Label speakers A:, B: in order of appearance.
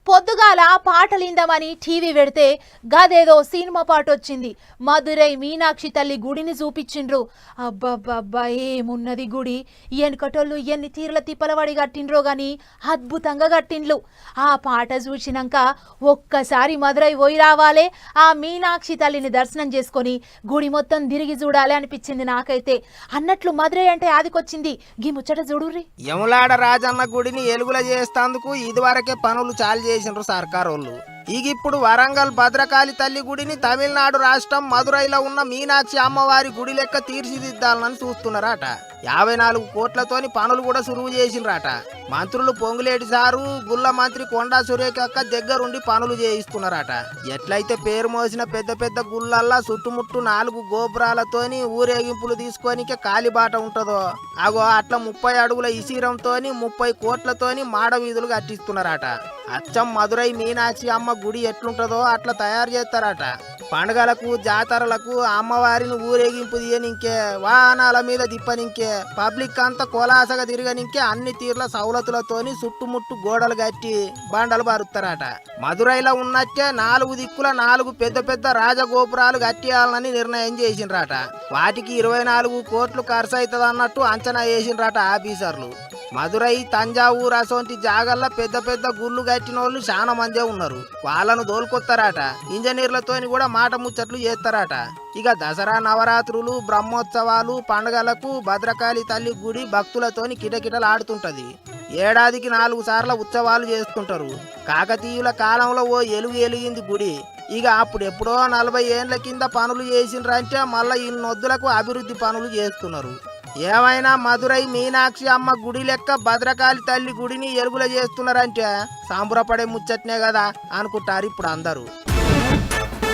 A: పొద్దుగాల పాటలిందామని టీవీ పెడితే గదేదో సినిమా పాట వచ్చింది. మధురై మీనాక్షి తల్లి గుడిని చూపించిండ్రు. అబ్బబ్బబ్బా ఏమున్నది గుడి! ఎనకటోళ్ళు ఎన్ని తీర్ల తిప్పలవాడి కట్టిండ్రో గాని అద్భుతంగా కట్టిండ్లు. ఆ పాట చూసినాక ఒక్కసారి మధురై పోయి రావాలే, ఆ మీనాక్షి తల్లిని దర్శనం చేసుకొని గుడి మొత్తం తిరిగి చూడాలి అనిపించింది నాకైతే. అన్నట్లు మధురై అంటే ఆదికొచ్చింది గీ ముచ్చట చూడుర్రి.
B: యములాడ రాజన్న గుడిని ఎలుగుల చేస్తందుకు ఇదివరకే పనులు చాలు చేసిండ్రు సర్కారోళ్ళు. ఇప్పుడు వరంగల్ భద్రకాళి తల్లి గుడిని తమిళనాడు రాష్ట్రం మదురైలో ఉన్న మీనాక్షి అమ్మవారి గుడి లెక్క తీర్చిదిద్దాలని చూస్తున్నారట. 54 కోట్లతోని పనులు కూడా సురువు చేసిండ్రట. మంత్రులు పొంగులేటి సారు, గుల్ల మంత్రి కొండా సురేఖక్క దగ్గరుండి పనులు చేయిస్తున్నారట. ఎట్లయితే పేరు మోసిన పెద్ద పెద్ద గుళ్ళల్లా చుట్టుముట్టు 4 గోపురాలతోని ఊరేగింపులు తీసుకొనికే కాలిబాట ఉంటదో అగో అట్లా 30 అడుగుల ఇసీరంతోని 30 కోట్లతోని మాడ వీధులు కట్టిస్తున్నారట. అచ్చం మదురై మీనాక్షి అమ్మ గుడి ఎట్లుంటదో అట్లా తయారు చేస్తారట. పండుగలకు జాతరలకు అమ్మవారిని ఊరేగింపు తీయనింకే, వాహనాల మీద తిప్పనింకే, పబ్లిక్ అంతా కోలాసగా తిరగనింకే అన్ని తీర్ల సౌలతులతోని చుట్టుముట్టు గోడలు కట్టి బండలు బారుతారట. మదురైలో ఉన్నట్టే 4 దిక్కుల 4 పెద్ద పెద్ద రాజగోపురాలు కట్టియాలని నిర్ణయం చేసిండ్రట. వాటికి 24 కోట్లు ఖర్చు అవుతుంది అన్నట్టు అంచనా వేసిండ్రట ఆఫీసర్లు. మదురై, తంజావూరు అసోంటి జాగల్లో పెద్ద పెద్ద గుళ్ళు కట్టిన వాళ్ళు చాలా మందే ఉన్నారు. వాళ్ళను దోలుకొత్తారట. ఇంజనీర్లతోని కూడా మాట ముచ్చట్లు చేస్తారట. ఇక దసరా, నవరాత్రులు, బ్రహ్మోత్సవాలు, పండుగలకు భద్రకాళి తల్లి గుడి భక్తులతోని కిటకిటలు ఆడుతుంటది. ఏడాదికి 4 సార్ల ఉత్సవాలు చేస్తుంటారు. కాకతీయుల కాలంలో ఓ ఎలుగు ఎలిగింది గుడి. ఇక అప్పుడెప్పుడో 40 ఏండ్ల కింద పనులు చేసిండ్రంటే మళ్ళీ ఇన్నొద్దులకు అభివృద్ధి పనులు చేస్తున్నారు. ఏమైనా మదురై మీనాక్షి అమ్మ గుడి లెక్క భద్రకాళి తల్లి గుడిని ఎలుగుల చేస్తున్నారంటే సంబరపడే ముచ్చట్నే కదా అనుకుంటారు ఇప్పుడు అందరూ.